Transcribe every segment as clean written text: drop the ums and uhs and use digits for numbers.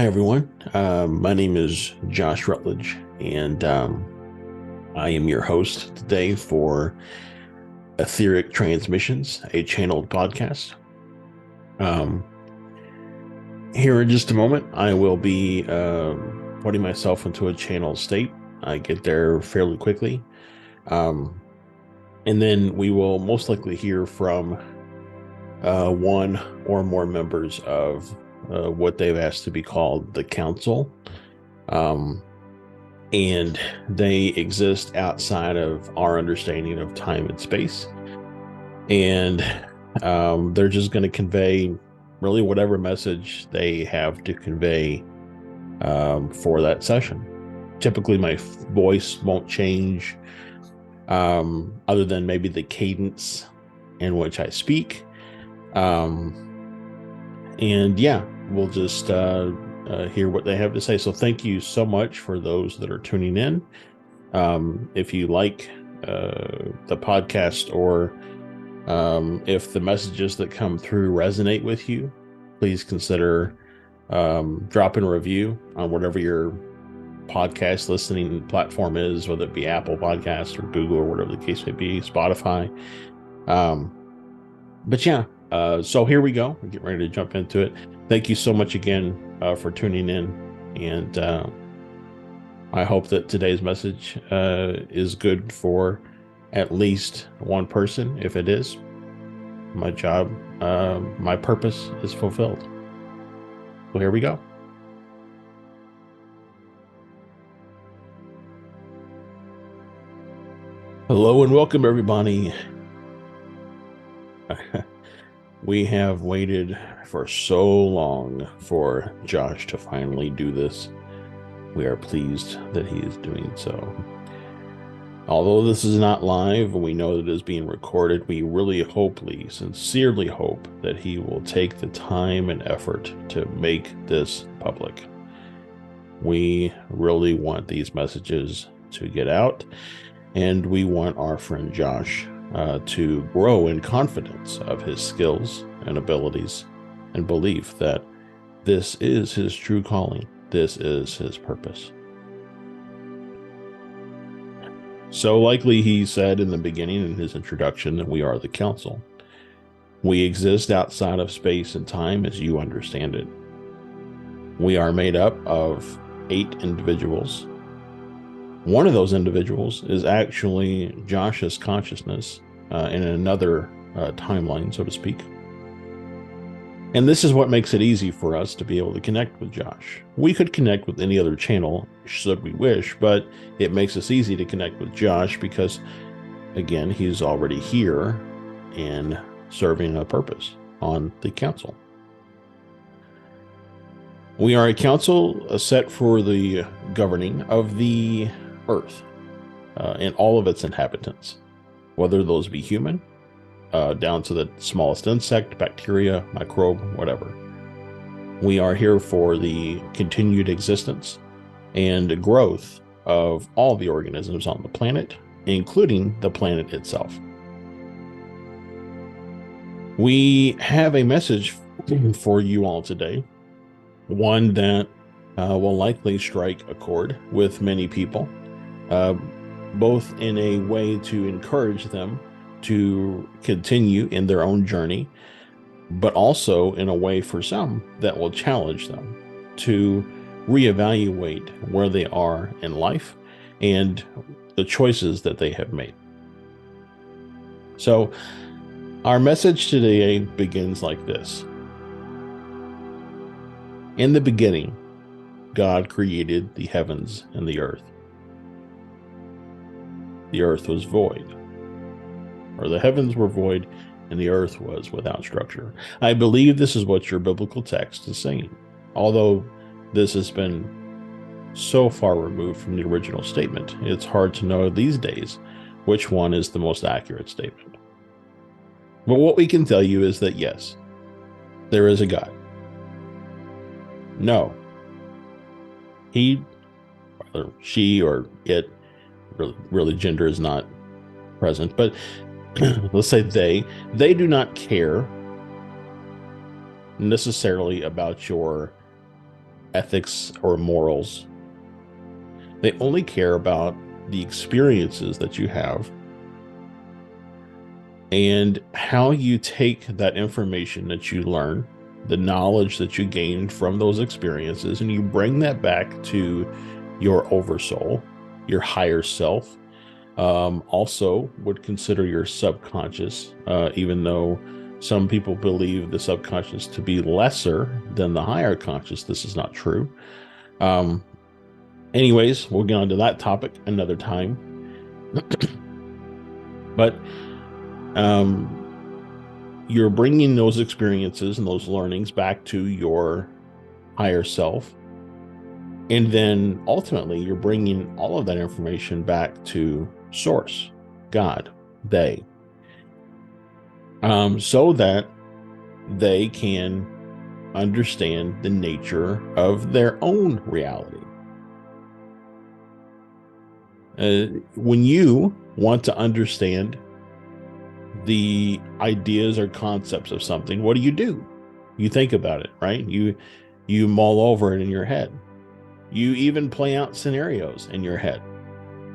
Hi, everyone. My name is Josh Rutledge, and I am your host today for Aetheric Transmissions, a channeled podcast. Um, Here in just a moment, I will be putting myself into a channel state. I get there fairly quickly. Um, and then we will most likely hear from one or more members of what they've asked to be called the council. And they exist outside of our understanding of time and space. And they're just going to convey really whatever message they have to convey for that session. Typically, my voice won't change other than maybe the cadence in which I speak. And yeah, we'll just hear what they have to say. So thank you so much for those that are tuning in. If you like the podcast, or if the messages that come through resonate with you, please consider dropping a review on whatever your podcast listening platform is, whether it be Apple Podcasts or Google or whatever the case may be, Spotify. But yeah, so here we go. We're getting ready to jump into it. Thank you so much again for tuning in. And I hope that today's message is good for at least one person. If it is, my job, my purpose is fulfilled. So here we go. Hello and welcome, everybody. We have waited for so long for Josh to finally do this. We are pleased that he is doing so. Although this is not live, we know that it is being recorded. We really sincerely hope that he will take the time and effort to make this public. We really want these messages to get out, and we want our friend Josh to grow in confidence of his skills and abilities, and belief that this is his true calling. This is his purpose. So likely he said in the beginning in his introduction that we are the council. We exist outside of space and time as you understand it. We are made up of 8 individuals. One of those individuals is actually Josh's consciousness in another timeline, so to speak. And this is what makes it easy for us to be able to connect with Josh. We could connect with any other channel should we wish, but it makes us easy to connect with Josh because, again, he's already here and serving a purpose on the council. We are a council set for the governing of the earth and all of its inhabitants, whether those be human, down to the smallest insect, bacteria, microbe, whatever. We are here for the continued existence and growth of all the organisms on the planet, including the planet itself. We have a message for you all today, one that will likely strike a chord with many people, both in a way to encourage them to continue in their own journey, but also in a way for some that will challenge them to reevaluate where they are in life and the choices that they have made. So our message today begins like this. In the beginning, God created the heavens and the earth. The earth was void, or the heavens were void, and the earth was without structure. I believe this is what your biblical text is saying, although this has been so far removed from the original statement. It's hard to know these days which one is the most accurate statement. But what we can tell you is that yes, there is a God. No, he, or she, or it, really gender is not present, but let's say they do not care necessarily about your ethics or morals. They only care about the experiences that you have and how you take that information that you learn, the knowledge that you gained from those experiences, and you bring that back to your oversoul, your higher self. Also would consider your subconscious, even though some people believe the subconscious to be lesser than the higher conscious. This is not true. Anyways, we'll get on to that topic another time. But you're bringing those experiences and those learnings back to your higher self. And then ultimately, you're bringing all of that information back to Source, God, they, so that they can understand the nature of their own reality. When you want to understand the ideas or concepts of something, what do? You think about it, right? You mull over it in your head. You even play out scenarios in your head.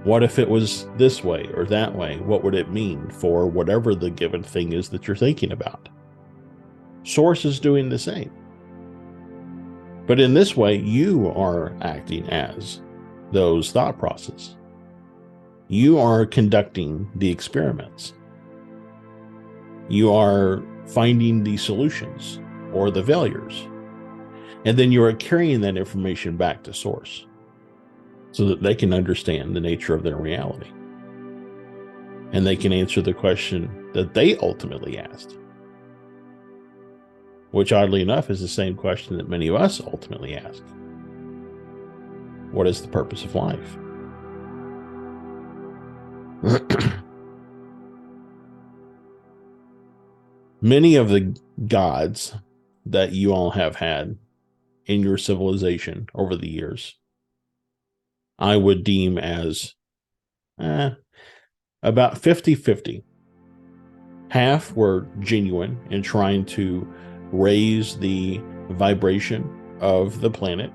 What if it was this way or that way? What would it mean for whatever the given thing is that you're thinking about? Source is doing the same. But in this way, you are acting as those thought processes. You are conducting the experiments. You are finding the solutions or the failures. And then you are carrying that information back to Source so that they can understand the nature of their reality. And they can answer the question that they ultimately asked, which oddly enough is the same question that many of us ultimately ask. What is the purpose of life? Many of the gods that you all have had in your civilization over the years, I would deem as about 50-50. Half were genuine in trying to raise the vibration of the planet,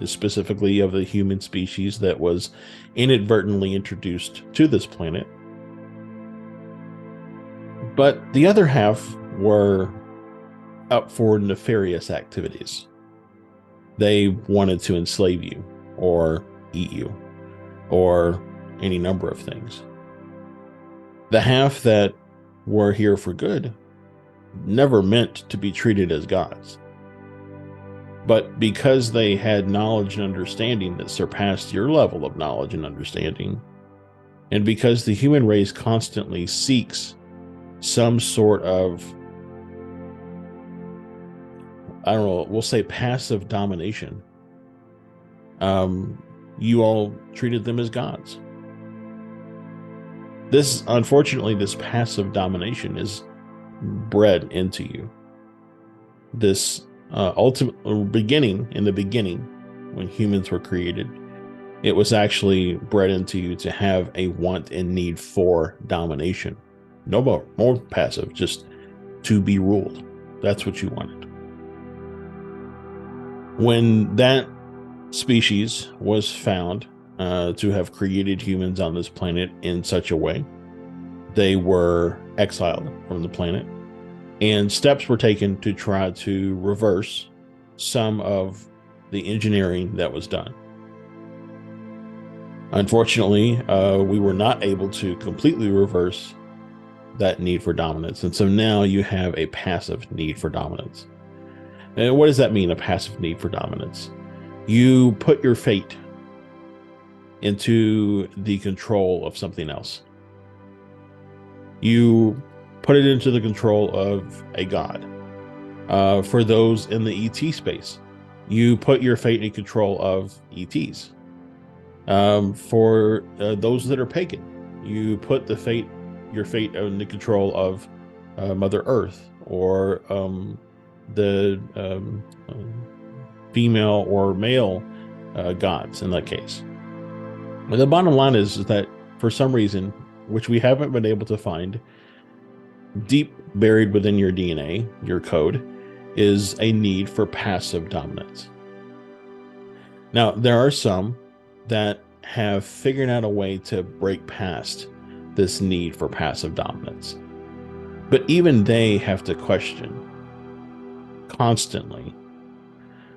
specifically of the human species that was inadvertently introduced to this planet. But the other half were up for nefarious activities. They wanted to enslave you or eat you or any number of things. The half that were here for good never meant to be treated as gods. But because they had knowledge and understanding that surpassed your level of knowledge and understanding, and because the human race constantly seeks some sort of, I don't know, we'll say passive domination, you all treated them as gods. Unfortunately, this passive domination is bred into you. This ultimate beginning, in the beginning, when humans were created, it was actually bred into you to have a want and need for domination. No more passive, just to be ruled. That's what you wanted. When that species was found to have created humans on this planet in such a way, they were exiled from the planet, and steps were taken to try to reverse some of the engineering that was done. Unfortunately, we were not able to completely reverse that need for dominance, and so now you have a passive need for dominance. And what does that mean, a passive need for dominance? You put your fate into the control of something else. You put it into the control of a god. For those in the ET space, you put your fate in control of ETs. For those that are pagan, you put your fate in the control of Mother Earth, or the female or male gods in that case. But the bottom line is that for some reason, which we haven't been able to find, deep buried within your DNA, your code, is a need for passive dominance. Now, there are some that have figured out a way to break past this need for passive dominance. But even they have to question constantly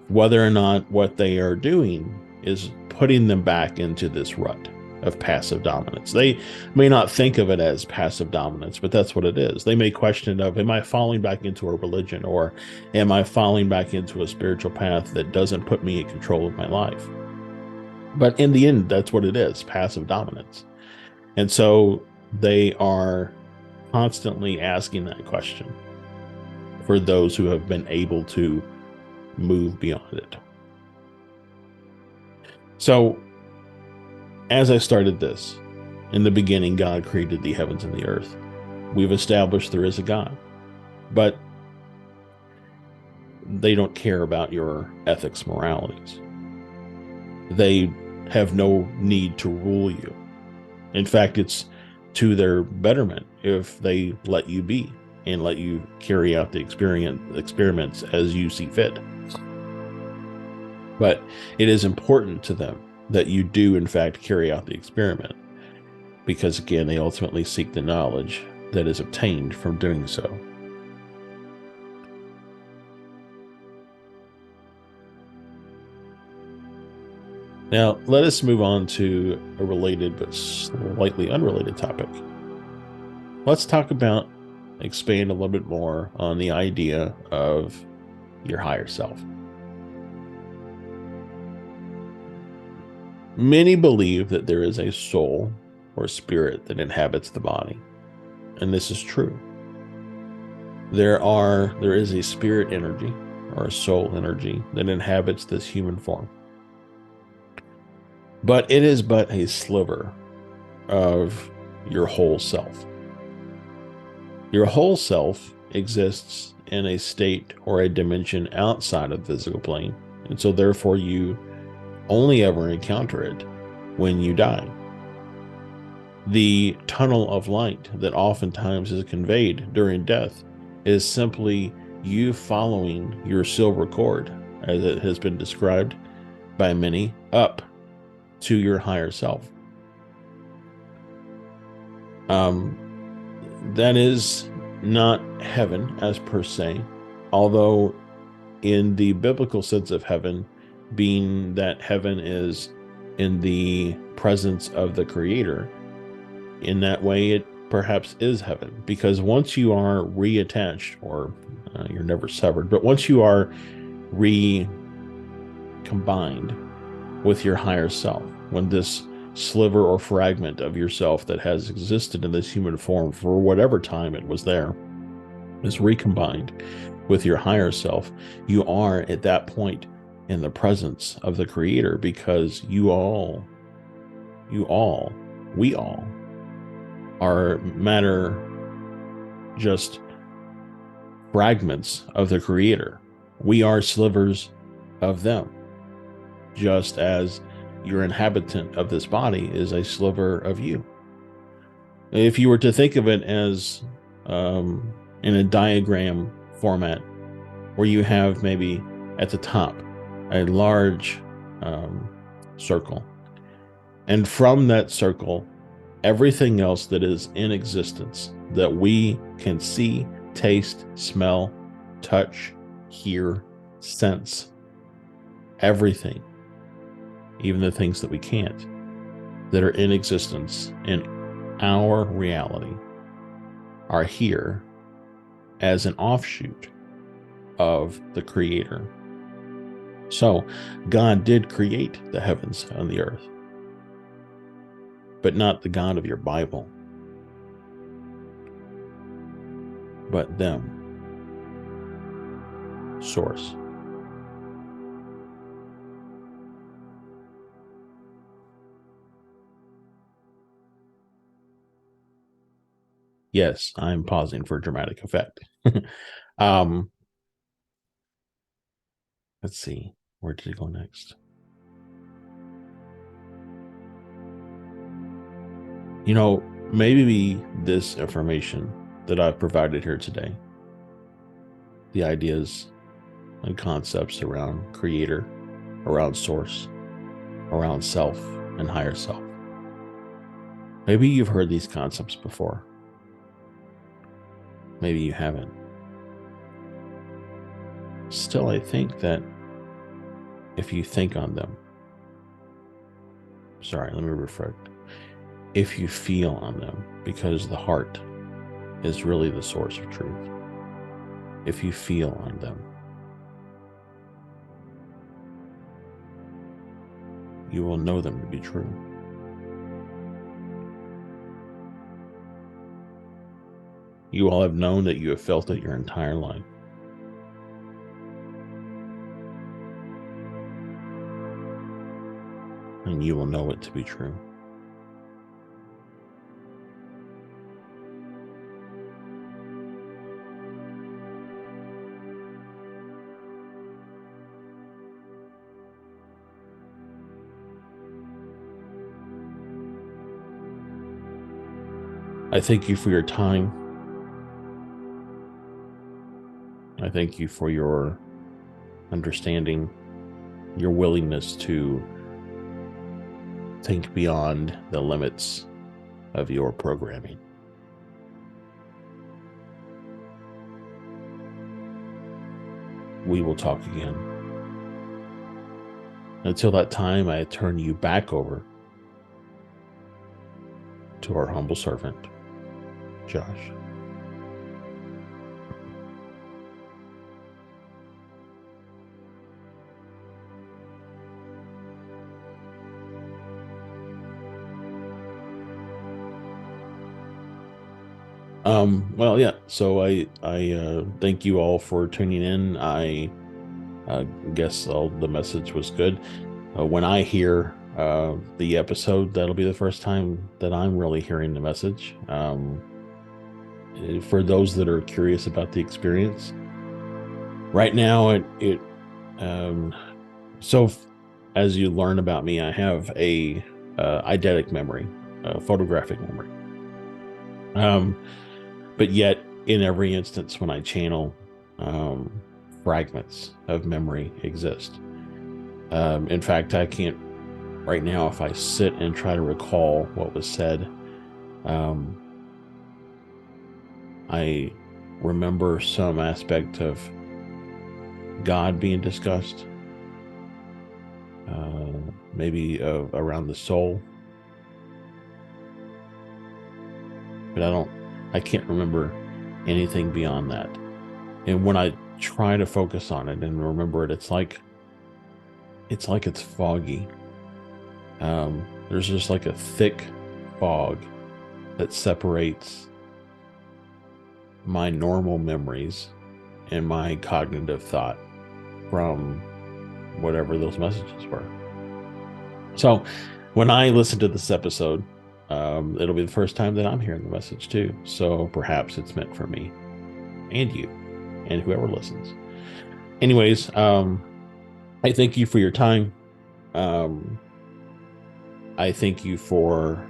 whether or not what they are doing is putting them back into this rut of passive dominance. They may not think of it as passive dominance, but that's what it is. They may question of, am I falling back into a religion, or am I falling back into a spiritual path that doesn't put me in control of my life? But in the end, that's what it is, passive dominance. And so they are constantly asking that question for those who have been able to move beyond it. So, as I started this, in the beginning, God created the heavens and the earth. We've established there is a God, but they don't care about your ethics, moralities. They have no need to rule you. In fact, it's to their betterment if they let you be and let you carry out the experiments as you see fit. But it is important to them that you do, in fact, carry out the experiment, because, again, they ultimately seek the knowledge that is obtained from doing so. Now, let us move on to a related but slightly unrelated topic. Let's talk about, expand a little bit more on the idea of your higher self. Many believe that there is a soul or spirit that inhabits the body, and this is true. There is a spirit energy or a soul energy that inhabits this human form. But it is but a sliver of your whole self. Your whole self exists in a state or a dimension outside of the physical plane, and so therefore you only ever encounter it when you die. The tunnel of light that oftentimes is conveyed during death is simply you following your silver cord, as it has been described by many, up to your higher self. That is not heaven as per se, although in the biblical sense of heaven, being that heaven is in the presence of the Creator, in that way it perhaps is heaven, because once you are reattached, or you're never severed, but once you are recombined with your higher self, when this sliver or fragment of yourself that has existed in this human form for whatever time it was there is recombined with your higher self, you are at that point in the presence of the Creator, because we all are matter, just fragments of the Creator. We are slivers of them, just as your inhabitant of this body is a sliver of you. If you were to think of it as in a diagram format, where you have maybe at the top a large circle, and from that circle everything else that is in existence that we can see, taste, smell, touch, hear, sense, everything, even the things that we can't, that are in existence in our reality, are here as an offshoot of the Creator. So God did create the heavens and the earth, but not the God of your Bible, but them. Source. Yes, I'm pausing for dramatic effect. Let's see, where did it go next? You know, maybe this information that I've provided here today, the ideas and concepts around Creator, around Source, around self and higher self. Maybe you've heard these concepts before. Maybe you haven't. Still, I think that if you think on them, let me rephrase. If you feel on them, because the heart is really the source of truth. If you feel on them, you will know them to be true. You all have known that you have felt it your entire life. And you will know it to be true. I thank you for your time. I thank you for your understanding, your willingness to think beyond the limits of your programming. We will talk again. Until that time, I turn you back over to our humble servant, Josh. Well, yeah. So I thank you all for tuning in. I guess the message was good. When I hear the episode, that'll be the first time that I'm really hearing the message. For those that are curious about the experience, right now, so as you learn about me, I have a eidetic memory, a photographic memory. But yet, in every instance when I channel, fragments of memory exist. In fact, I can't right now, if I sit and try to recall what was said, I remember some aspect of God being discussed, maybe around the soul, but I can't remember anything beyond that. And when I try to focus on it and remember it, it's like it's foggy. There's just like a thick fog that separates my normal memories and my cognitive thought from whatever those messages were. So when I listen to this episode, it'll be the first time that I'm hearing the message too. So perhaps it's meant for me and you and whoever listens. Anyways, I thank you for your time. I thank you for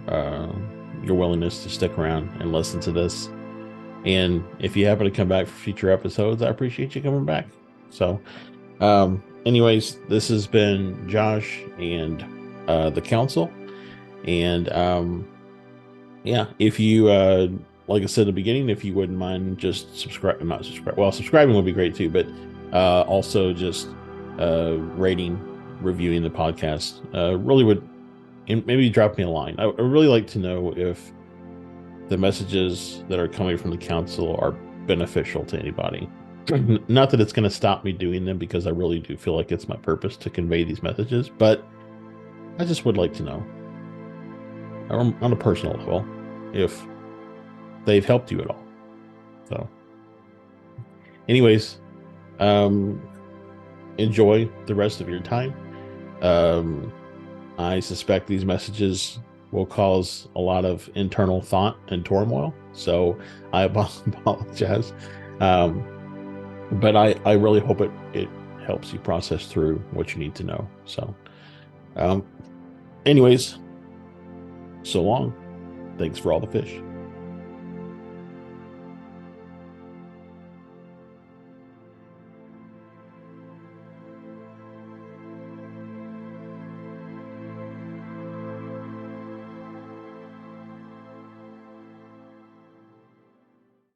your willingness to stick around and listen to this. And if you happen to come back for future episodes, I appreciate you coming back. So anyways, this has been Josh and the council. And yeah, if you like I said at the beginning, if you wouldn't mind just subscribing would be great too, but also just rating, reviewing the podcast really would, and maybe drop me a line. I would really like to know if the messages that are coming from the council are beneficial to anybody. Not that it's going to stop me doing them, because I really do feel like it's my purpose to convey these messages, but I just would like to know on a personal level if they've helped you at all. So anyways, enjoy the rest of your time. I suspect these messages will cause a lot of internal thought and turmoil, so I apologize. But I really hope it helps you process through what you need to know. So anyways, so long. Thanks for all the fish.